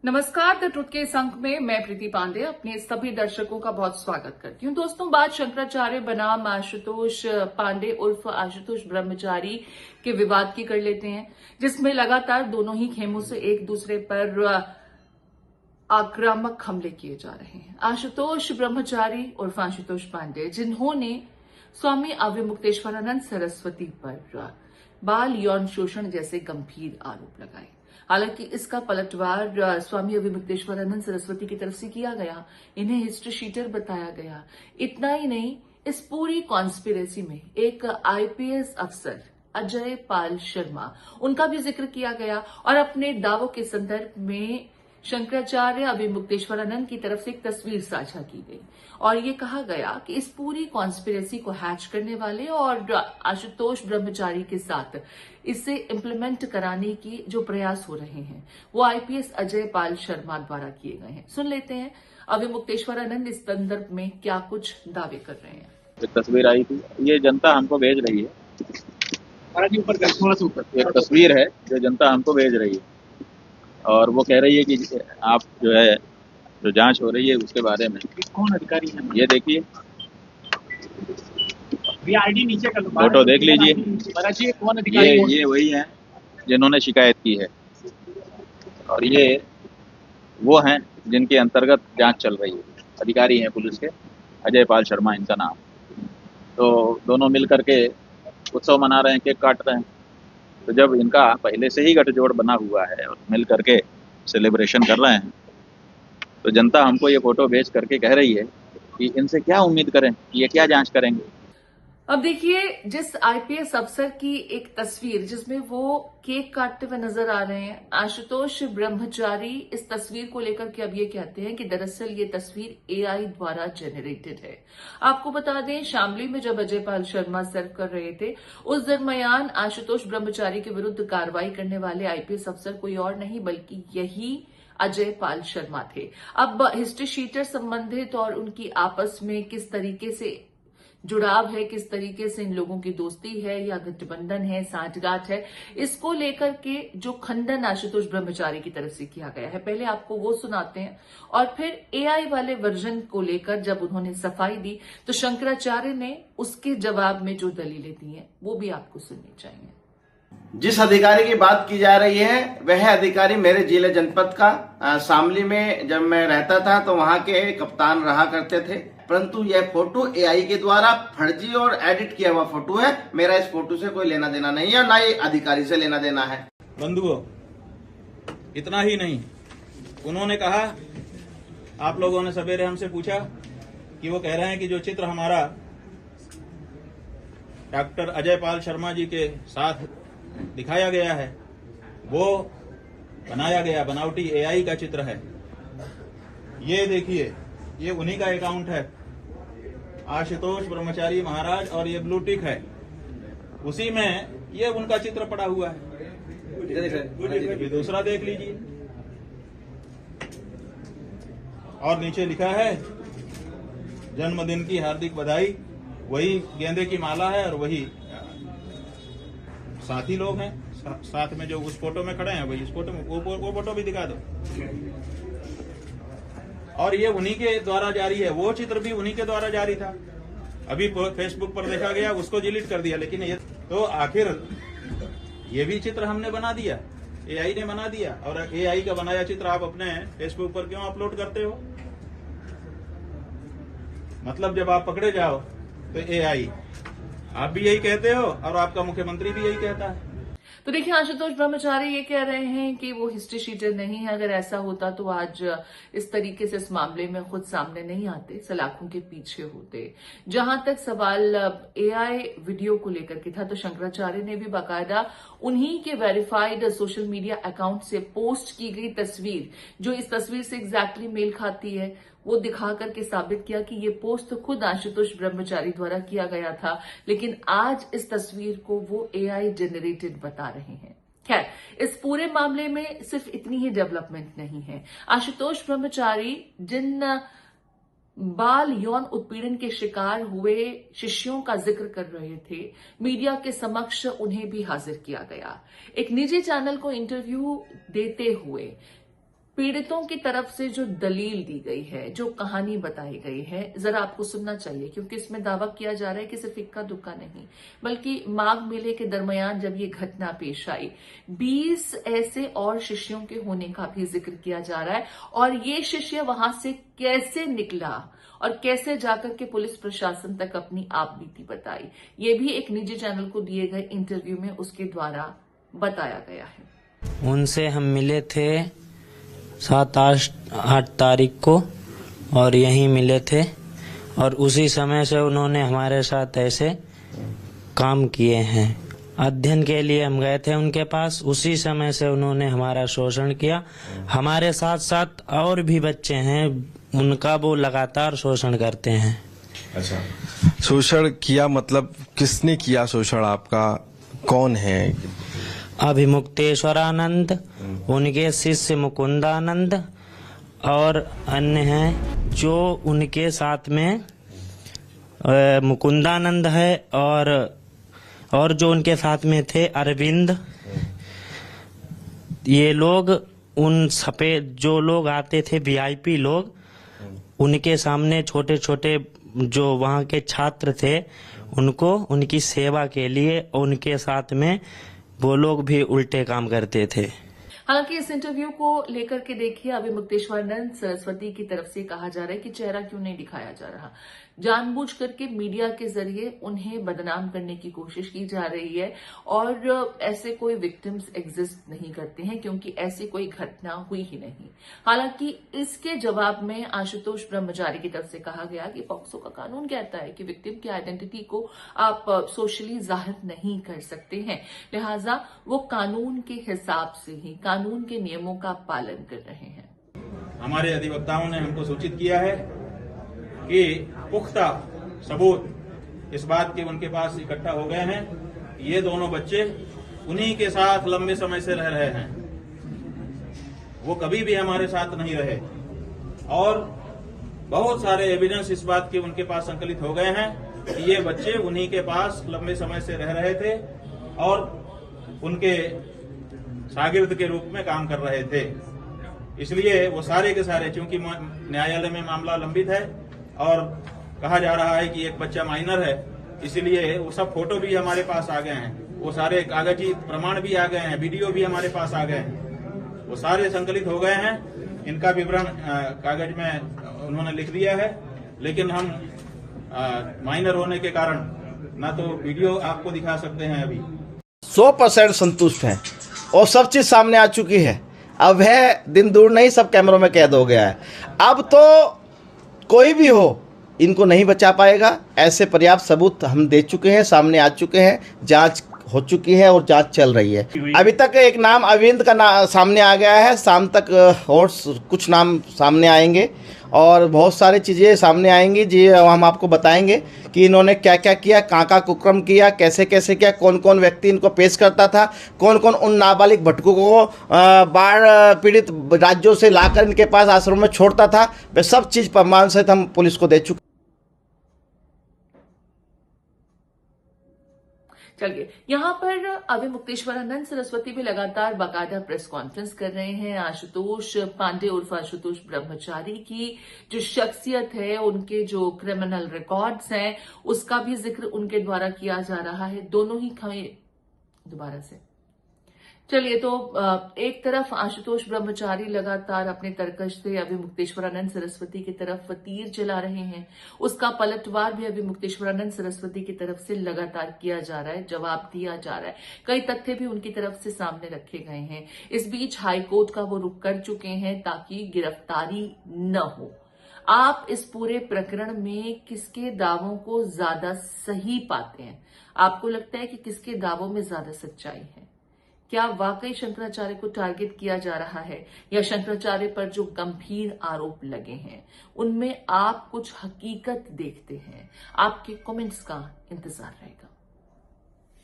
नमस्कार। The truth के इस अंक में मैं प्रीति पांडे अपने सभी दर्शकों का बहुत स्वागत करती हूं। दोस्तों, बात शंकराचार्य बनाम आशुतोष पांडे उर्फ आशुतोष ब्रह्मचारी के विवाद की कर लेते हैं, जिसमें लगातार दोनों ही खेमों से एक दूसरे पर आक्रामक हमले किए जा रहे हैं। आशुतोष ब्रह्मचारी उर्फ आशुतोष पांडे, जिन्होंने स्वामी अविमुक्तेश्वरानंद सरस्वती पर बाल यौन शोषण जैसे गंभीर आरोप लगाए। हालांकि इसका पलटवार स्वामी अविमुक्तेश्वरानंद सरस्वती की तरफ से किया गया, इन्हें हिस्ट्री शीटर बताया गया। इतना ही नहीं, इस पूरी कॉन्स्पिरेसी में एक आईपीएस अफसर अजय पाल शर्मा, उनका भी जिक्र किया गया और अपने दावों के संदर्भ में शंकराचार्य अविमुक्तेश्वरानंद की तरफ से एक तस्वीर साझा की गई और ये कहा गया कि इस पूरी कॉन्स्पिरेसी को हैच करने वाले और आशुतोष ब्रह्मचारी के साथ इसे इम्प्लीमेंट कराने की जो प्रयास हो रहे हैं वो आईपीएस अजय पाल शर्मा द्वारा किए गए हैं। सुन लेते हैं अविमुक्तेश्वरानंद इस संदर्भ में क्या कुछ दावे कर रहे हैं। एक तस्वीर आई थी, ये जनता हमको भेज रही है। एक तस्वीर है जो जनता हमको भेज रही है और वो कह रही है कि आप जो है जो जांच हो रही है उसके बारे में। कौन अधिकारी है? ये देखिए, आईडी नीचे कर लो, फोटो देख लीजिए। जी, कौन अधिकारी? ये वही हैं जिन्होंने शिकायत की है और ये वो हैं जिनके अंतर्गत जांच चल रही है। अधिकारी हैं पुलिस के, अजय पाल शर्मा इनका नाम। तो दोनों मिल करके उत्सव मना रहे हैं, केक काट रहे हैं। तो जब इनका पहले से ही गठजोड़ बना हुआ है और मिल करके सेलिब्रेशन कर रहे हैं, तो जनता हमको ये फोटो भेज करके कह रही है कि इनसे क्या उम्मीद करें, ये क्या जांच करेंगे। अब देखिए, जिस आईपीएस अफसर की एक तस्वीर जिसमें वो केक काटते हुए नजर आ रहे हैं, आशुतोष ब्रह्मचारी इस तस्वीर को लेकर के अब ये कहते हैं कि दरअसल ये तस्वीर एआई द्वारा जेनरेटेड है। आपको बता दें, शामली में जब अजय पाल शर्मा सर्व कर रहे थे, उस दरमियान आशुतोष ब्रह्मचारी के विरुद्ध कार्रवाई करने वाले आईपीएस अफसर कोई और नहीं बल्कि यही अजय पाल शर्मा थे। अब हिस्ट्री शीटर संबंधित और उनकी आपस में किस तरीके से जुड़ाव है, किस तरीके से इन लोगों की दोस्ती है या गठबंधन है, साठगांठ है, इसको लेकर के जो खंडन आशुतोष ब्रह्मचारी की तरफ से किया गया है, पहले आपको वो सुनाते हैं और फिर एआई वाले वर्जन को लेकर जब उन्होंने सफाई दी तो शंकराचार्य ने उसके जवाब में जो दलीलें दी हैं वो भी आपको सुननी चाहिए। जिस अधिकारी की बात की जा रही है वह अधिकारी मेरे जिला जनपद का शामली में जब मैं रहता था तो वहां के कप्तान रहा करते थे। परंतु यह फोटो एआई के द्वारा फर्जी और एडिट किया हुआ फोटो है। मेरा इस फोटो से कोई लेना देना नहीं है, ना ही अधिकारी से लेना देना है। बंधुओं, इतना ही नहीं, उन्होंने कहा, आप लोगों ने सवेरे हमसे पूछा कि वो कह रहे हैं कि जो चित्र हमारा डॉक्टर अजय पाल शर्मा जी के साथ दिखाया गया है वो बनाया गया बनावटी एआई का चित्र है। ये देखिए, ये उन्हीं का अकाउंट है, आशुतोष ब्रह्मचारी महाराज, और ये ब्लू टिक है, उसी में ये उनका चित्र पड़ा हुआ है। ये दूसरा देख लीजिए, और नीचे लिखा है जन्मदिन की हार्दिक बधाई। वही गेंदे की माला है और वही साथी लोग हैं साथ में जो उस फोटो में खड़े हैं, वही इस फोटो में, वो फोटो भी दिखा दो। और ये उन्हीं के द्वारा जारी है, वो चित्र भी उन्हीं के द्वारा जारी था। अभी फेसबुक पर देखा गया, उसको डिलीट कर दिया। लेकिन ये तो आखिर ये भी चित्र हमने बना दिया, एआई ने बना दिया, और एआई का बनाया चित्र आप अपने फेसबुक पर क्यों अपलोड करते हो? मतलब जब आप पकड़े जाओ तो एआई, आप भी यही कहते हो और आपका मुख्यमंत्री भी यही कहता है। तो देखिए, आशुतोष ब्रह्मचारी ये कह रहे हैं कि वो हिस्ट्री शीटर नहीं है। अगर ऐसा होता तो आज इस तरीके से इस मामले में खुद सामने नहीं आते, सलाखों के पीछे होते। जहां तक सवाल एआई वीडियो को लेकर के था, तो शंकराचार्य ने भी बाकायदा उन्हीं के वेरीफाइड सोशल मीडिया अकाउंट से पोस्ट की गई तस्वीर, जो इस तस्वीर से एग्जैक्टली मेल खाती है, वो दिखा करके साबित किया कि ये पोस्ट तो खुद आशुतोष ब्रह्मचारी द्वारा किया गया था, लेकिन आज इस तस्वीर को वो एआई जेनरेटेड बता रहे हैं। खैर, इस पूरे मामले में सिर्फ इतनी ही डेवलपमेंट नहीं है। आशुतोष ब्रह्मचारी जिन बाल यौन उत्पीड़न के शिकार हुए शिष्यों का जिक्र कर रहे थे, मीडिया के समक्ष उन्हें भी हाजिर किया गया। एक निजी चैनल को इंटरव्यू देते हुए पीड़ितों की तरफ से जो दलील दी गई है, जो कहानी बताई गई है, जरा आपको सुनना चाहिए, क्योंकि इसमें दावा किया जा रहा है कि सिर्फ इक्का दुक्का नहीं, बल्कि माघ मेले के दरमियान जब ये घटना पेश आई, 20 ऐसे और शिष्यों के होने का भी जिक्र किया जा रहा है। और ये शिष्य वहां से कैसे निकला और कैसे जाकर के पुलिस प्रशासन तक अपनी आप बीती बताई, ये भी एक निजी चैनल को दिए गए इंटरव्यू में उसके द्वारा बताया गया है। उनसे हम मिले थे 7-8 तारीख को और यहीं मिले थे, और उसी समय से उन्होंने हमारे साथ ऐसे काम किए हैं। अध्ययन के लिए हम गए थे उनके पास, उसी समय से उन्होंने हमारा शोषण किया। हमारे साथ साथ और भी बच्चे हैं, उनका वो लगातार शोषण करते हैं। अच्छा, शोषण किया मतलब किसने किया शोषण? आपका कौन है? अभिमुक्तेश्वरानंद, उनके शिष्य मुकुंदानंद और अन्य हैं जो उनके साथ में मुकुंदानंद है, और जो उनके साथ में थे अरविंद। ये लोग उन सफेद जो लोग आते थे वीआईपी लोग, उनके सामने छोटे छोटे जो वहाँ के छात्र थे उनको उनकी सेवा के लिए उनके साथ में वो लोग भी उल्टे काम करते थे। हालांकि इस इंटरव्यू को लेकर के देखिए, अभिमुक्तेश्वरानंद सरस्वती की तरफ से कहा जा रहा है कि चेहरा क्यों नहीं दिखाया जा रहा, जानबूझ करके मीडिया के जरिए उन्हें बदनाम करने की कोशिश की जा रही है। और ऐसे कोई विक्टिम्स एग्जिस्ट नहीं करते हैं, क्योंकि ऐसी कोई घटना हुई ही नहीं। हालांकि इसके जवाब में आशुतोष ब्रह्मचारी की तरफ से कहा गया कि पॉक्सो का कानून कहता है कि विक्टिम की आइडेंटिटी को आप सोशली जाहिर नहीं कर सकते हैं, लिहाजा वो कानून के हिसाब से ही, कानून के नियमों का पालन कर रहे हैं। हमारे अधिवक्ताओं ने हमको सूचित किया है कि पुख्ता सबूत इस बात के उनके पास इकट्ठा हो गए हैं, ये दोनों बच्चे उन्हीं के साथ लंबे समय से रह रहे हैं, वो कभी भी हमारे साथ नहीं रहे। और बहुत सारे एविडेंस इस बात के उनके पास संकलित हो गए हैं कि ये बच्चे उन्हीं के पास लंबे समय से रह रहे थे और उनके शागिर्द के रूप में काम कर रहे थे। इसलिए वो सारे के सारे, चूंकि न्यायालय में मामला लंबित है और कहा जा रहा है कि एक बच्चा माइनर है, इसलिए वो सब फोटो भी हमारे पास आ गए हैं, वो सारे कागजी प्रमाण भी आ गए हैं, वीडियो भी हमारे पास आ गए हैं, वो सारे संकलित हो गए हैं। इनका विवरण कागज में उन्होंने लिख दिया है, लेकिन हम माइनर होने के कारण ना तो वीडियो आपको दिखा सकते हैं अभी। 100% संतुष्ट हैं और सब चीज सामने आ चुकी है। अब वह दिन दूर नहीं, सब कैमरों में कैद हो गया है। अब तो कोई भी हो इनको नहीं बचा पाएगा। ऐसे पर्याप्त सबूत हम दे चुके हैं, सामने आ चुके हैं, जांच हो चुकी है और जांच चल रही है। अभी तक एक नाम अरविंद का सामने आ गया है, शाम तक और कुछ नाम सामने आएंगे और बहुत सारी चीज़ें सामने आएंगी जी। हम आपको बताएंगे कि इन्होंने क्या क्या किया, कहाँ कुक्रम किया, कैसे कैसे किया, कौन कौन व्यक्ति इनको पेश करता था, कौन कौन उन नाबालिग भटकों को बाढ़ पीड़ित राज्यों से लाकर इनके पास आश्रम में छोड़ता था। वे सब चीज़ प्रमाण सहित हम पुलिस को दे चुके। चलिए, यहाँ पर अभिमुक्तेश्वरानंद सरस्वती भी लगातार बाकायदा प्रेस कॉन्फ्रेंस कर रहे हैं। आशुतोष पांडे उर्फ आशुतोष ब्रह्मचारी की जो शख्सियत है, उनके जो क्रिमिनल रिकॉर्ड्स हैं, उसका भी जिक्र उनके द्वारा किया जा रहा है। दोनों ही दोबारा से चलिए, तो एक तरफ आशुतोष ब्रह्मचारी लगातार अपने तर्कश से अभिमुक्तेश्वरानंद सरस्वती की तरफ तीर चला रहे हैं, उसका पलटवार भी अभिमुक्तेश्वरानंद सरस्वती की तरफ से लगातार किया जा रहा है, जवाब दिया जा रहा है। कई तथ्य भी उनकी तरफ से सामने रखे गए हैं। इस बीच हाईकोर्ट का वो रुख कर चुके हैं ताकि गिरफ्तारी न हो। आप इस पूरे प्रकरण में किसके दावों को ज्यादा सही पाते हैं? आपको लगता है कि किसके दावों में ज्यादा सच्चाई है? क्या वाकई शंकराचार्य को टारगेट किया जा रहा है, या शंकराचार्य पर जो गंभीर आरोप लगे हैं उनमें आप कुछ हकीकत देखते हैं? आपके कमेंट्स का इंतजार रहेगा।